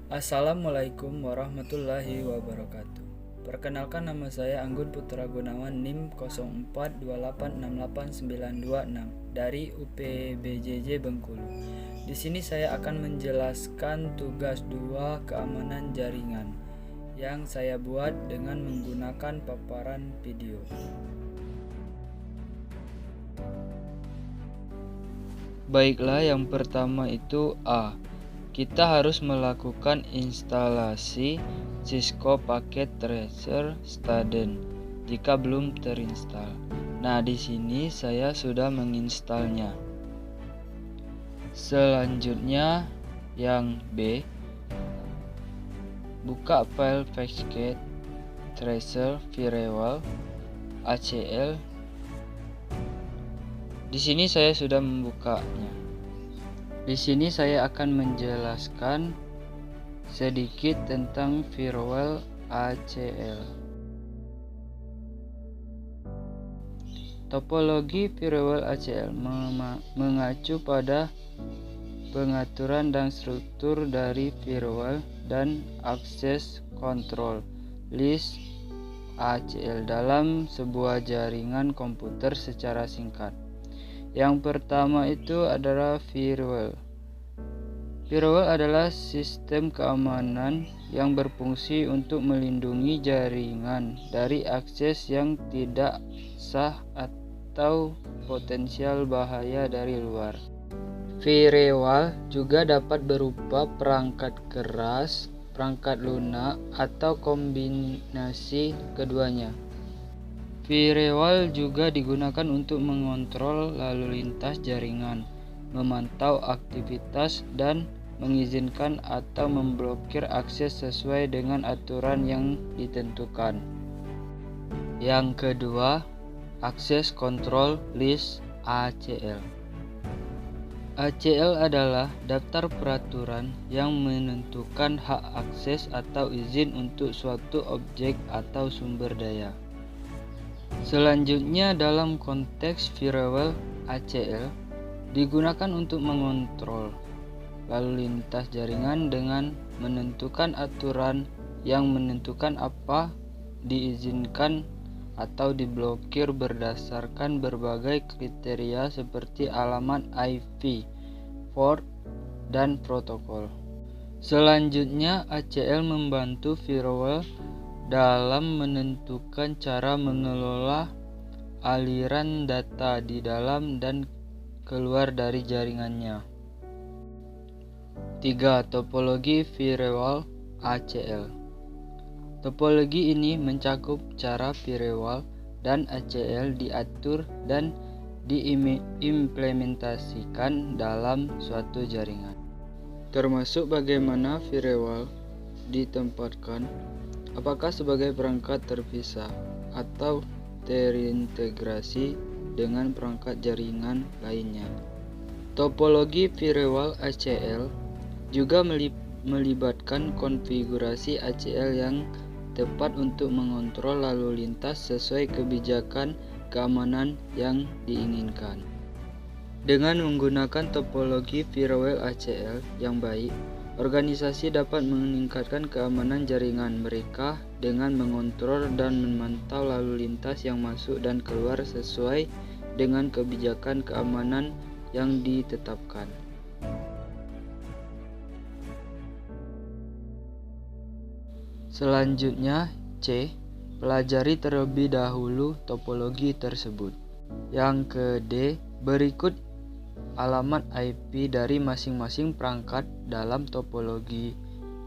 Assalamualaikum warahmatullahi wabarakatuh. Perkenalkan, nama saya Anggun Putra Gunawan, NIM 0428689226 dari UPBJJ Bengkulu. Di sini saya akan menjelaskan tugas 2 keamanan jaringan yang saya buat dengan menggunakan paparan video. Baiklah, yang pertama itu A. Kita harus melakukan instalasi Cisco Packet Tracer Stadent jika belum terinstall. Nah, di sini saya sudah menginstalnya. Selanjutnya yang B, buka file Packet Tracer Firewall ACL. Di sini saya sudah membukanya. Di sini saya akan menjelaskan sedikit tentang firewall ACL. Topologi firewall ACL mengacu pada pengaturan dan struktur dari firewall dan akses control list ACL dalam sebuah jaringan komputer secara singkat. Yang pertama itu adalah firewall. Firewall adalah sistem keamanan yang berfungsi untuk melindungi jaringan dari akses yang tidak sah atau potensial bahaya dari luar. Firewall juga dapat berupa perangkat keras, perangkat lunak, atau kombinasi keduanya. Firewall juga digunakan untuk mengontrol lalu lintas jaringan, memantau aktivitas, dan mengizinkan atau memblokir akses sesuai dengan aturan yang ditentukan. Yang kedua, Access Control List ACL. ACL adalah daftar peraturan yang menentukan hak akses atau izin untuk suatu objek atau sumber daya. Selanjutnya, dalam konteks firewall ACL digunakan untuk mengontrol lalu lintas jaringan dengan menentukan aturan yang menentukan apa diizinkan atau diblokir berdasarkan berbagai kriteria seperti alamat IP, port, dan protokol. Selanjutnya, ACL membantu firewall dalam menentukan cara mengelola aliran data di dalam dan keluar dari jaringannya. 3. Topologi firewall ACL. Topologi ini mencakup cara firewall dan ACL diatur dan diimplementasikan dalam suatu jaringan, termasuk bagaimana firewall ditempatkan, apakah sebagai perangkat terpisah atau terintegrasi dengan perangkat jaringan lainnya. Topologi firewall ACL juga melibatkan konfigurasi ACL yang tepat untuk mengontrol lalu lintas sesuai kebijakan keamanan yang diinginkan. Dengan menggunakan topologi firewall ACL yang baik, organisasi dapat meningkatkan keamanan jaringan mereka dengan mengontrol dan memantau lalu lintas yang masuk dan keluar sesuai dengan kebijakan keamanan yang ditetapkan. Selanjutnya, C. Pelajari terlebih dahulu topologi tersebut. Yang ke-D, berikut alamat IP dari masing-masing perangkat dalam topologi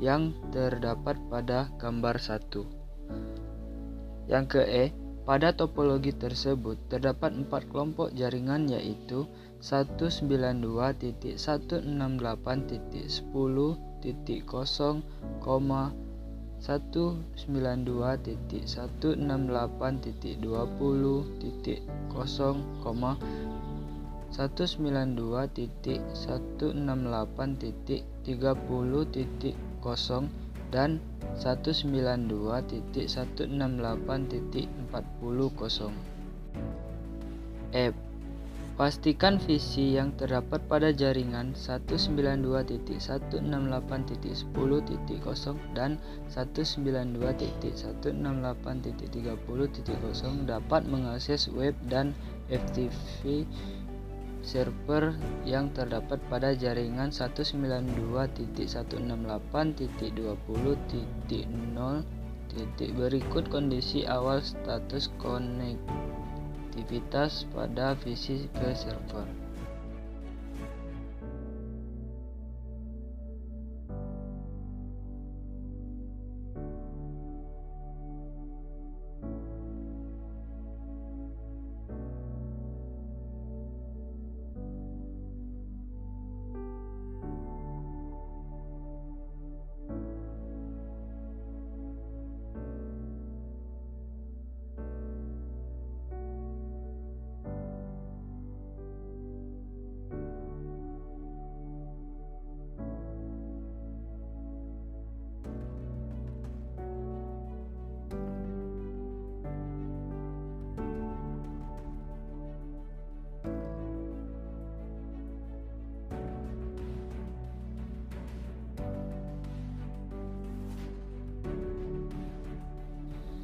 yang terdapat pada gambar 1. Yang ke-E, pada topologi tersebut terdapat 4 kelompok jaringan, yaitu 192.168.10.0, 192.168.20.0, 192.168.30.0, dan 192.168.40. F. Pastikan visi yang terdapat pada jaringan 192.168.10.0 dan 192.168.30.0 dapat mengakses web dan FTP server yang terdapat pada jaringan 192.168.20.0. Berikut kondisi awal status konektivitas pada visi ke server.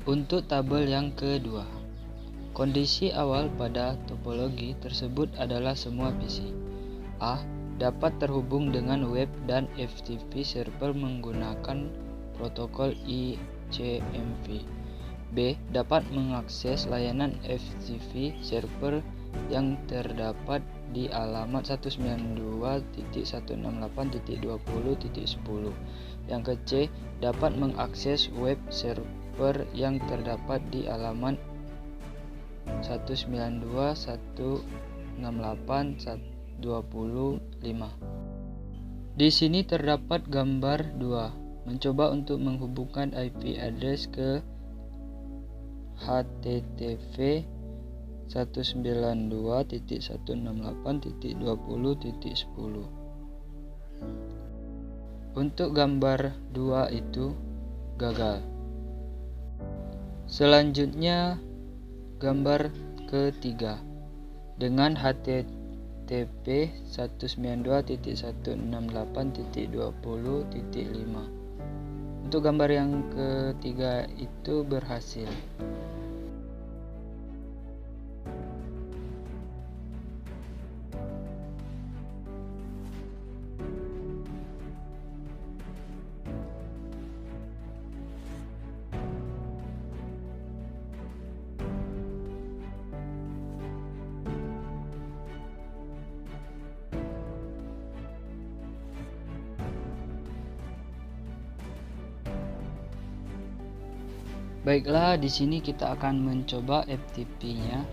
Untuk tabel yang kedua, kondisi awal pada topologi tersebut adalah semua PC A dapat terhubung dengan web dan FTP server menggunakan protokol ICMP. B dapat mengakses layanan FTP server yang terdapat di alamat 192.168.20.10. Yang ke C dapat mengakses web server yang terdapat di alamat 192.168.20.5. Di sini terdapat gambar 2, mencoba untuk menghubungkan IP address ke HTTP 192.168.20.10. Untuk gambar 2 itu gagal. Selanjutnya gambar ketiga dengan HTTP 192.168.20.5. Untuk gambar yang ketiga itu berhasil. Baiklah, di sini kita akan mencoba FTP-nya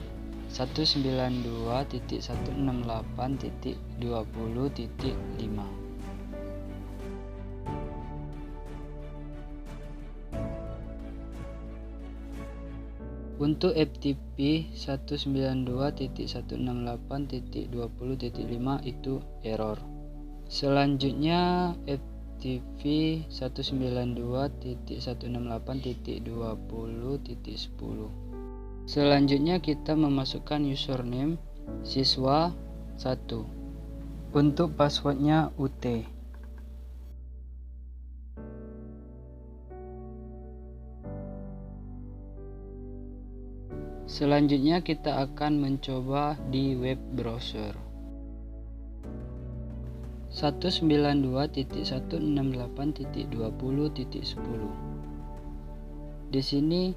192.168.20.5. Untuk FTP 192.168.20.5 itu error. Selanjutnya FTP 192.168.20.10. Selanjutnya kita memasukkan username siswa 1. Untuk passwordnya UT. Selanjutnya kita akan mencoba di web browser 192.168.20.10. Di sini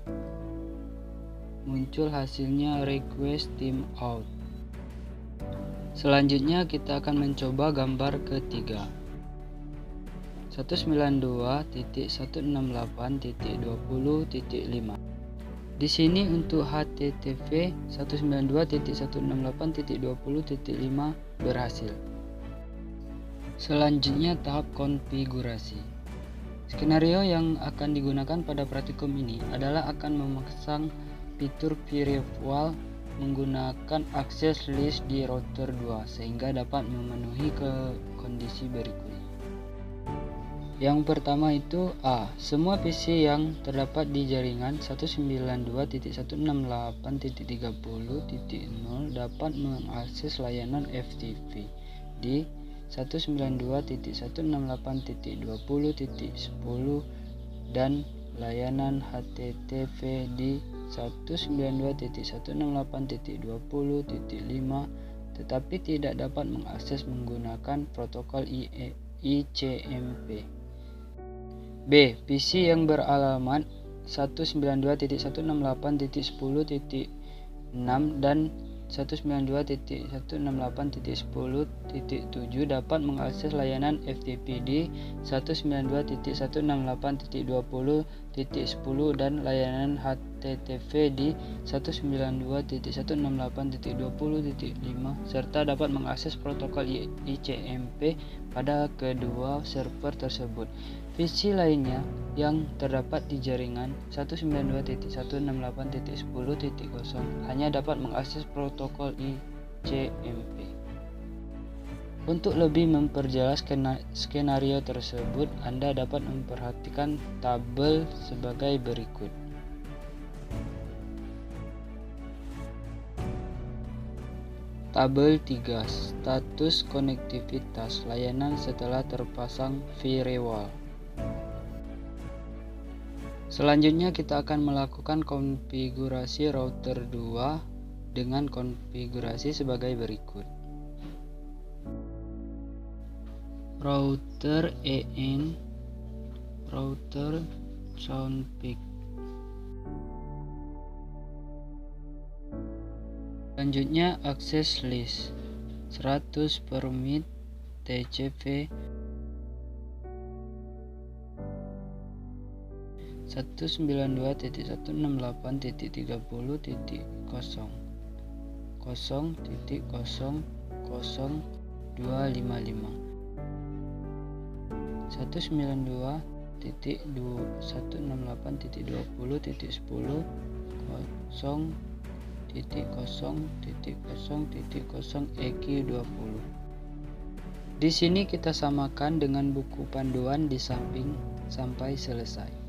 muncul hasilnya request timeout. Selanjutnya kita akan mencoba gambar ketiga 192.168.20.5. Di sini untuk HTTP 192.168.20.5 berhasil. Selanjutnya tahap konfigurasi. Skenario yang akan digunakan pada praktikum ini adalah akan memasang fitur firewall menggunakan akses list di router 2 sehingga dapat memenuhi ke kondisi berikut. Yang pertama itu A. Semua PC yang terdapat di jaringan 192.168.30.0 dapat mengakses layanan FTP di 192.168.20.10 dan layanan HTTP di 192.168.20.5, tetapi tidak dapat mengakses menggunakan protokol ICMP. B. PC yang beralamat 192.168.10.6 dan 192.168.10.7 dapat mengakses layanan FTP di 192.168.20.10 dan layanan HTTP di 192.168.20.5 serta dapat mengakses protokol ICMP pada kedua server tersebut. PC lainnya yang terdapat di jaringan 192.168.10.0 hanya dapat mengakses protokol ICMP. Untuk lebih memperjelas skenario tersebut, Anda dapat memperhatikan tabel sebagai berikut. Tabel 3. Status konektivitas layanan setelah terpasang firewall. Selanjutnya kita akan melakukan konfigurasi router 2 dengan konfigurasi sebagai berikut. Router EN, router Soundpeak. Selanjutnya akses list 100 permit TCP 192.168.30.0 0.000.255 192.168.10.0.0.0.0 EQ20. Di sini kita samakan dengan buku panduan di samping sampai selesai.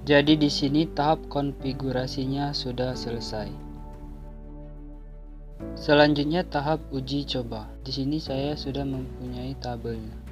Jadi di sini tahap konfigurasinya sudah selesai. Selanjutnya tahap uji coba. Di sini saya sudah mempunyai tabelnya.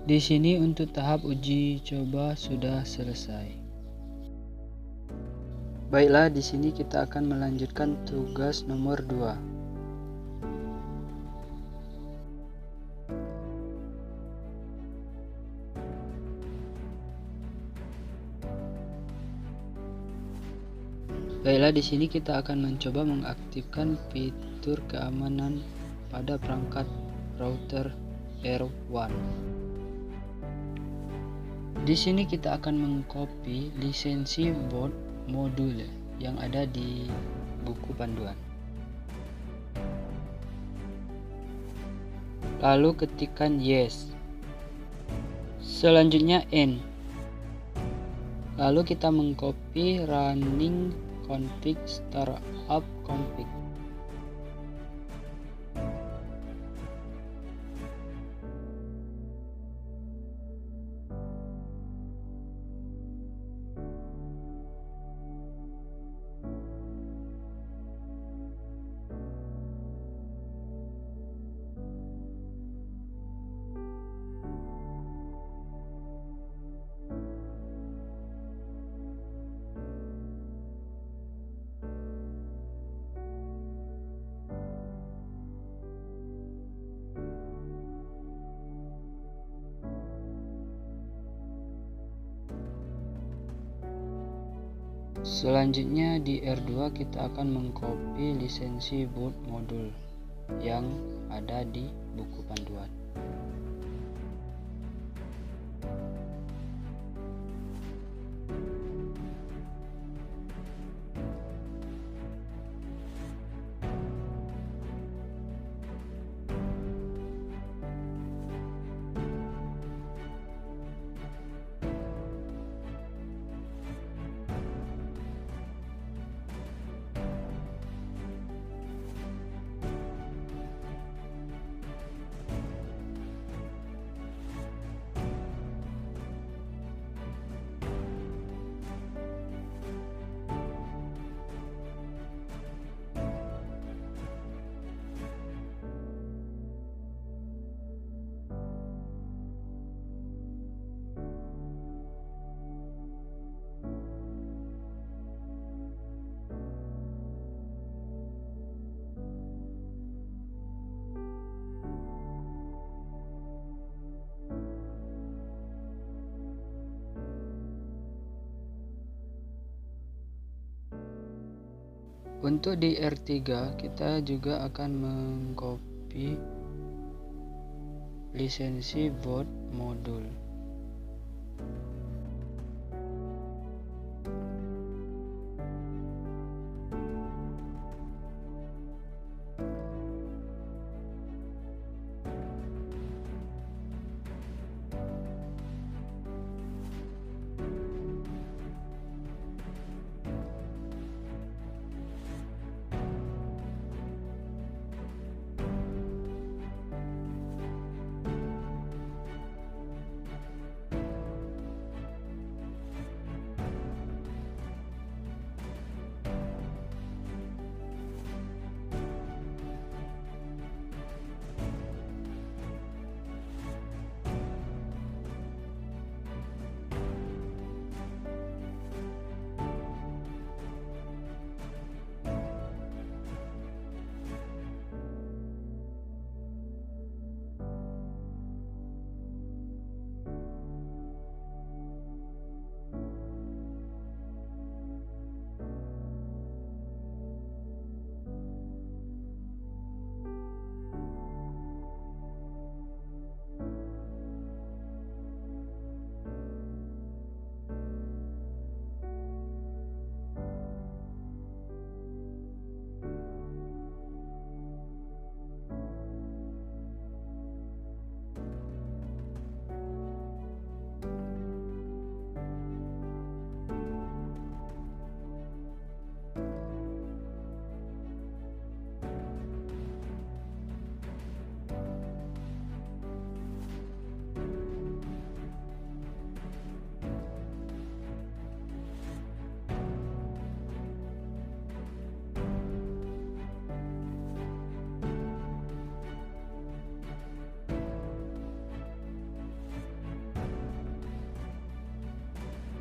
Di sini untuk tahap uji coba sudah selesai. Baiklah, di sini kita akan melanjutkan tugas nomor 2. Baiklah, di sini kita akan mencoba mengaktifkan fitur keamanan pada perangkat router R1. Di sini kita akan mengcopy lisensi boot modul yang ada di buku panduan. lalu ketikkan yes. Selanjutnya N. Lalu kita mengcopy running config startup config. Selanjutnya di R2 kita akan mengcopy lisensi boot modul yang ada di buku panduan. Untuk di R3 kita juga akan mengcopy lisensi boot modul.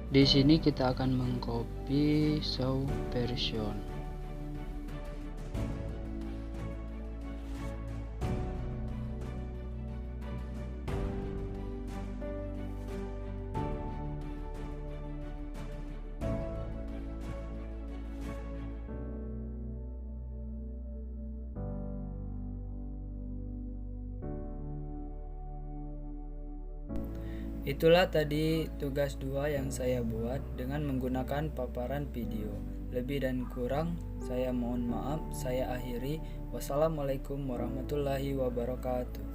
Di sini kita akan mengcopy show version. Itulah tadi tugas 2 yang saya buat dengan menggunakan paparan video. Lebih dan kurang saya mohon maaf, saya akhiri. Wassalamualaikum warahmatullahi wabarakatuh.